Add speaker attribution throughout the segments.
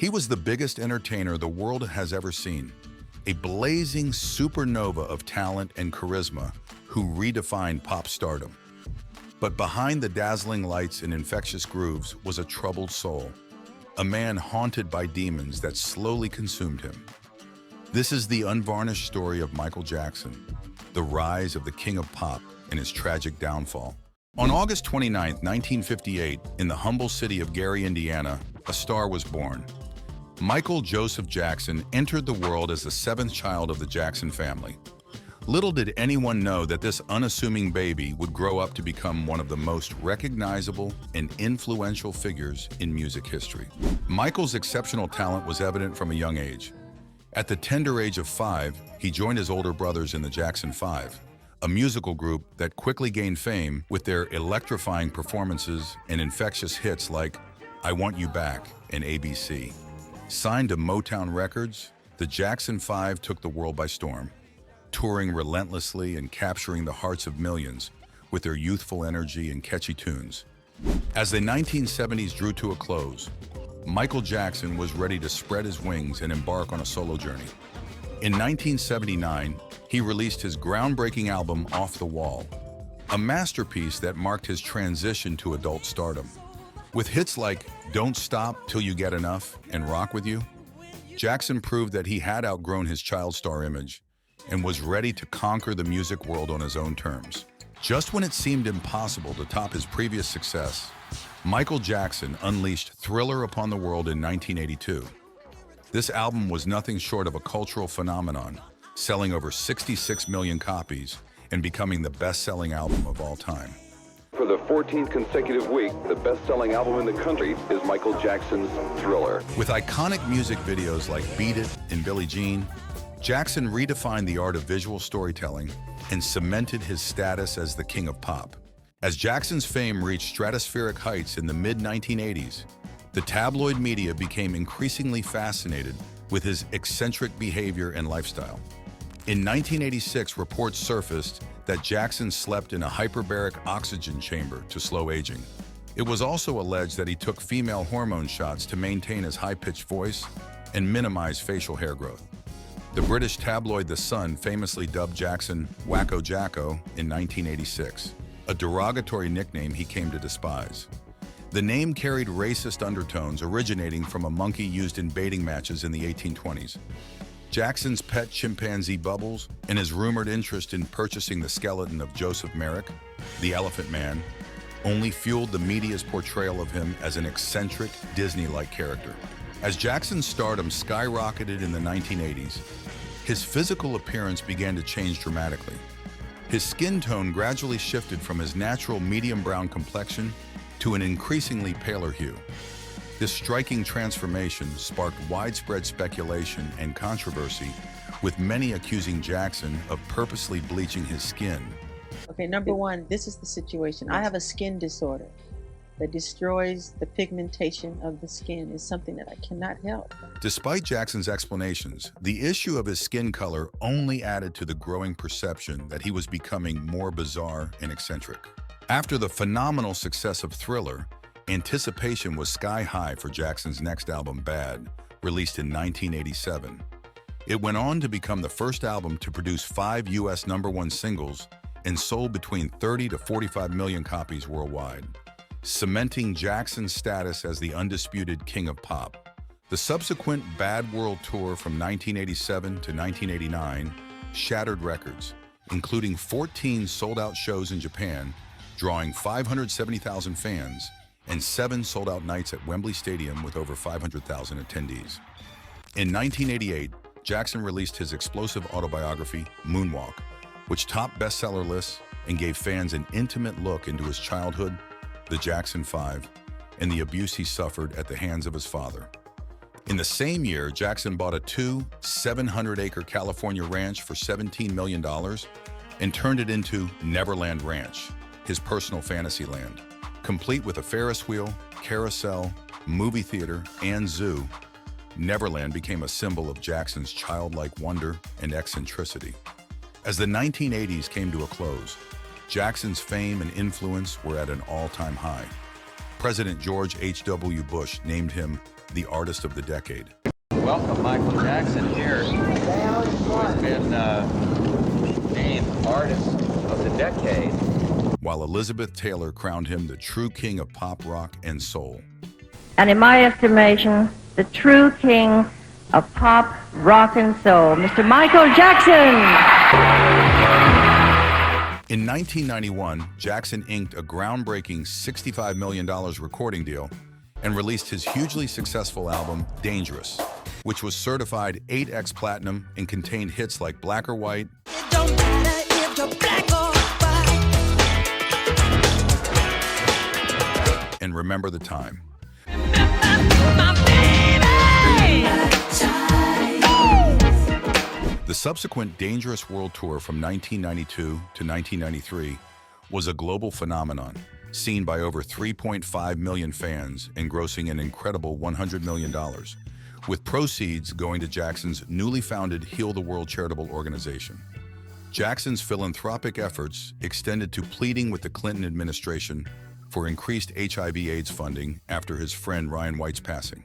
Speaker 1: He was the biggest entertainer the world has ever seen, a blazing supernova of talent and charisma who redefined pop stardom. But behind the dazzling lights and infectious grooves was a troubled soul, a man haunted by demons that slowly consumed him. This is the unvarnished story of Michael Jackson, the rise of the king of pop and his tragic downfall. On August 29, 1958, in the humble city of Gary, Indiana, a star was born. Michael Joseph Jackson entered the world as the seventh child of the Jackson family. Little did anyone know that this unassuming baby would grow up to become one of the most recognizable and influential figures in music history. Michael's exceptional talent was evident from a young age. At the tender age of 5, he joined his older brothers in the Jackson 5, a musical group that quickly gained fame with their electrifying performances and infectious hits like I Want You Back and ABC. Signed to Motown Records, the Jackson 5 took the world by storm, touring relentlessly and capturing the hearts of millions with their youthful energy and catchy tunes. As the 1970s drew to a close, Michael Jackson was ready to spread his wings and embark on a solo journey. In 1979, he released his groundbreaking album Off the Wall, a masterpiece that marked his transition to adult stardom. With hits like Don't Stop Till You Get Enough and Rock With You, Jackson proved that he had outgrown his child star image and was ready to conquer the music world on his own terms. Just when it seemed impossible to top his previous success, Michael Jackson unleashed Thriller upon the world in 1982. This album was nothing short of a cultural phenomenon, selling over 66 million copies and becoming the best-selling album of all time.
Speaker 2: For the 14th consecutive week, the best-selling album in the country is Michael Jackson's Thriller.
Speaker 1: With iconic music videos like Beat It and Billie Jean, Jackson redefined the art of visual storytelling and cemented his status as the king of pop. As Jackson's fame reached stratospheric heights in the mid-1980s, the tabloid media became increasingly fascinated with his eccentric behavior and lifestyle. In 1986, reports surfaced that Jackson slept in a hyperbaric oxygen chamber to slow aging. It was also alleged that he took female hormone shots to maintain his high-pitched voice and minimize facial hair growth. The British tabloid The Sun famously dubbed Jackson Wacko Jacko in 1986, a derogatory nickname he came to despise. The name carried racist undertones originating from a monkey used in baiting matches in the 1820s. Jackson's pet chimpanzee Bubbles and his rumored interest in purchasing the skeleton of Joseph Merrick, the Elephant Man, only fueled the media's portrayal of him as an eccentric, Disney-like character. As Jackson's stardom skyrocketed in the 1980s, his physical appearance began to change dramatically. His skin tone gradually shifted from his natural medium-brown complexion to an increasingly paler hue. This striking transformation sparked widespread speculation and controversy, with many accusing Jackson of purposely bleaching his skin.
Speaker 3: Okay, number one, this is the situation. I have a skin disorder that destroys the pigmentation of the skin. It's something that I cannot help.
Speaker 1: Despite Jackson's explanations, the issue of his skin color only added to the growing perception that he was becoming more bizarre and eccentric. After the phenomenal success of Thriller, anticipation was sky-high for Jackson's next album, Bad, released in 1987. It went on to become the first album to produce 5 U.S. #1 singles and sold between 30 to 45 million copies worldwide, cementing Jackson's status as the undisputed king of pop. The subsequent Bad World Tour from 1987 to 1989 shattered records, including 14 sold-out shows in Japan, drawing 570,000 fans, and 7 sold-out nights at Wembley Stadium with over 500,000 attendees. In 1988, Jackson released his explosive autobiography, Moonwalk, which topped bestseller lists and gave fans an intimate look into his childhood, the Jackson 5, and the abuse he suffered at the hands of his father. In the same year, Jackson bought a 700-acre California ranch for $17 million and turned it into Neverland Ranch, his personal fantasy land. Complete with a Ferris wheel, carousel, movie theater, and zoo, Neverland became a symbol of Jackson's childlike wonder and eccentricity. As the 1980s came to a close, Jackson's fame and influence were at an all-time high. President George H.W. Bush named him the artist of the decade.
Speaker 4: Welcome, Michael Jackson here, who has been named Artist of the Decade.
Speaker 1: While Elizabeth Taylor crowned him the true king of pop, rock, and soul.
Speaker 5: And in my estimation, the true king of pop, rock, and soul, Mr. Michael Jackson.
Speaker 1: In 1991, Jackson inked a groundbreaking $65 million recording deal and released his hugely successful album, Dangerous, which was certified 8X platinum and contained hits like Black or White,
Speaker 6: It don't matter if you're black or white.
Speaker 1: and Remember the Time.
Speaker 6: My baby.
Speaker 1: The subsequent Dangerous World Tour from 1992 to 1993 was a global phenomenon, seen by over 3.5 million fans and grossing an incredible $100 million, with proceeds going to Jackson's newly founded Heal the World charitable organization. Jackson's philanthropic efforts extended to pleading with the Clinton administration for increased HIV/AIDS funding after his friend Ryan White's passing.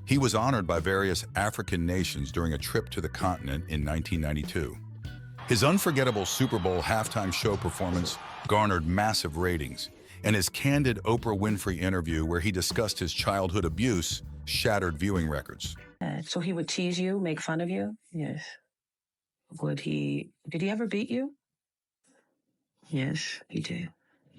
Speaker 1: He was honored by various African nations during a trip to the continent in 1992. His unforgettable Super Bowl halftime show performance garnered massive ratings, and his candid Oprah Winfrey interview where he discussed his childhood abuse shattered viewing records.
Speaker 7: So he would tease you, make fun of you?
Speaker 3: Yes.
Speaker 7: Did he ever beat you?
Speaker 3: Yes, he did.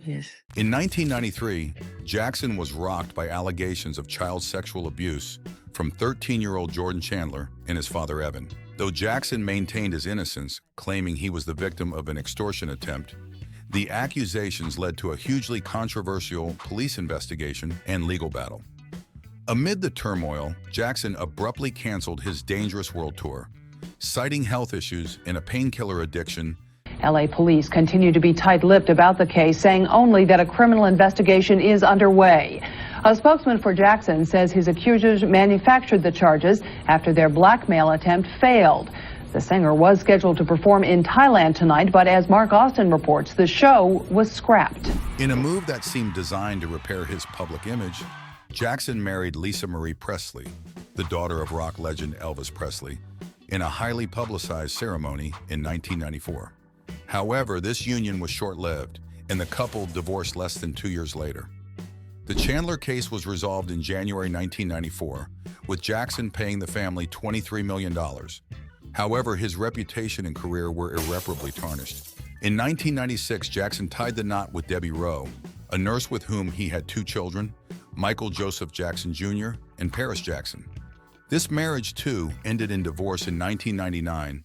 Speaker 3: Yes.
Speaker 1: In 1993, Jackson was rocked by allegations of child sexual abuse from 13-year-old Jordan Chandler and his father Evan. Though Jackson maintained his innocence, claiming he was the victim of an extortion attempt, the accusations led to a hugely controversial police investigation and legal battle. Amid the turmoil, Jackson abruptly canceled his Dangerous World Tour, citing health issues and a painkiller addiction.
Speaker 8: LA police continue to be tight-lipped about the case, saying only that a criminal investigation is underway. A spokesman for Jackson says his accusers manufactured the charges after their blackmail attempt failed. The singer was scheduled to perform in Thailand tonight, but as Mark Austin reports, the show was scrapped.
Speaker 1: In a move that seemed designed to repair his public image, Jackson married Lisa Marie Presley, the daughter of rock legend Elvis Presley, in a highly publicized ceremony in 1994. However, this union was short-lived, and the couple divorced less than 2 years later. The Chandler case was resolved in January 1994, with Jackson paying the family $23 million. However, his reputation and career were irreparably tarnished. In 1996, Jackson tied the knot with Debbie Rowe, a nurse with whom he had 2 children, Michael Joseph Jackson Jr. and Paris Jackson. This marriage, too, ended in divorce in 1999,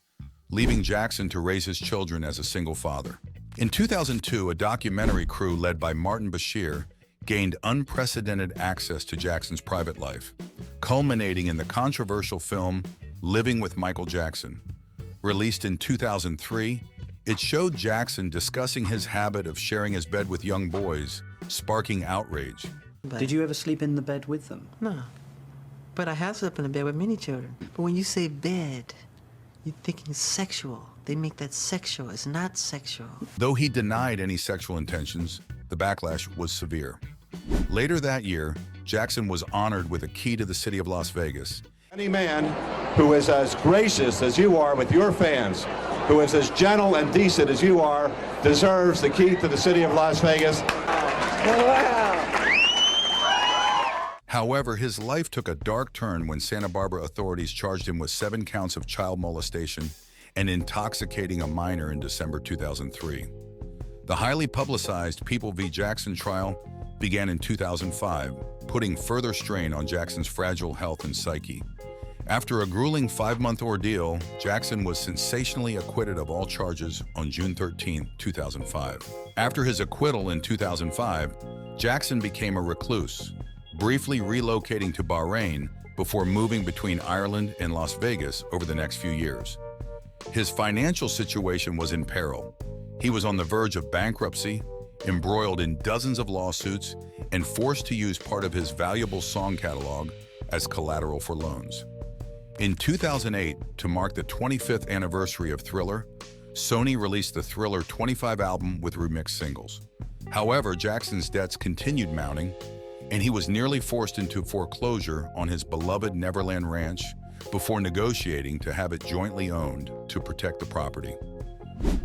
Speaker 1: leaving Jackson to raise his children as a single father. In 2002, a documentary crew led by Martin Bashir gained unprecedented access to Jackson's private life, culminating in the controversial film Living with Michael Jackson. Released in 2003, it showed Jackson discussing his habit of sharing his bed with young boys, sparking outrage.
Speaker 9: Did you ever sleep in the bed with them?
Speaker 10: No. But I have slept in the bed with many children. But when you say bed, you're thinking sexual. They make that sexual. It's not sexual.
Speaker 1: Though he denied any sexual intentions, the backlash was severe. Later that year, Jackson was honored with a key to the city of Las Vegas.
Speaker 11: Any man who is as gracious as you are with your fans, who is as gentle and decent as you are, deserves the key to the city of Las Vegas.
Speaker 1: However, his life took a dark turn when Santa Barbara authorities charged him with 7 counts of child molestation and intoxicating a minor in December 2003. The highly publicized People v. Jackson trial began in 2005, putting further strain on Jackson's fragile health and psyche. After a grueling 5-month ordeal, Jackson was sensationally acquitted of all charges on June 13, 2005. After his acquittal in 2005, Jackson became a recluse, briefly relocating to Bahrain before moving between Ireland and Las Vegas over the next few years. His financial situation was in peril. He was on the verge of bankruptcy, embroiled in dozens of lawsuits, and forced to use part of his valuable song catalog as collateral for loans. In 2008, to mark the 25th anniversary of Thriller, Sony released the Thriller 25 album with remixed singles. However, Jackson's debts continued mounting, and he was nearly forced into foreclosure on his beloved Neverland Ranch before negotiating to have it jointly owned to protect the property.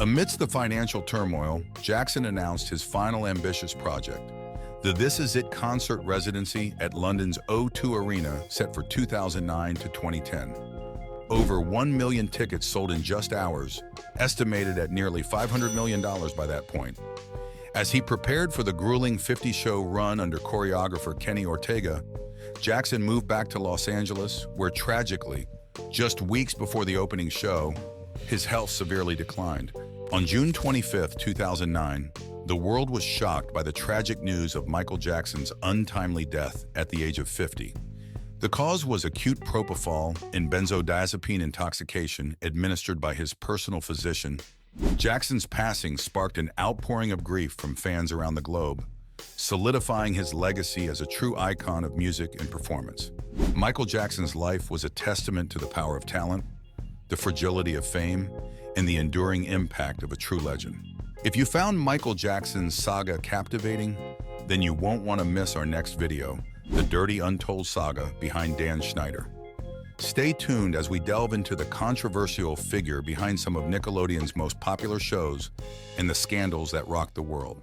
Speaker 1: Amidst the financial turmoil, Jackson announced his final ambitious project, the This Is It concert residency at London's O2 Arena, set for 2009 to 2010. Over 1 million tickets sold in just hours, estimated at nearly $500 million by that point. As he prepared for the grueling 50-show run under choreographer Kenny Ortega, Jackson moved back to Los Angeles, where tragically, just weeks before the opening show, his health severely declined. On June 25, 2009, the world was shocked by the tragic news of Michael Jackson's untimely death at the age of 50. The cause was acute propofol and benzodiazepine intoxication administered by his personal physician. Jackson's passing sparked an outpouring of grief from fans around the globe, solidifying his legacy as a true icon of music and performance. Michael Jackson's life was a testament to the power of talent, the fragility of fame, and the enduring impact of a true legend. If you found Michael Jackson's saga captivating, then you won't want to miss our next video, The Dirty Untold Saga Behind Dan Schneider. Stay tuned as we delve into the controversial figure behind some of Nickelodeon's most popular shows and the scandals that rocked the world.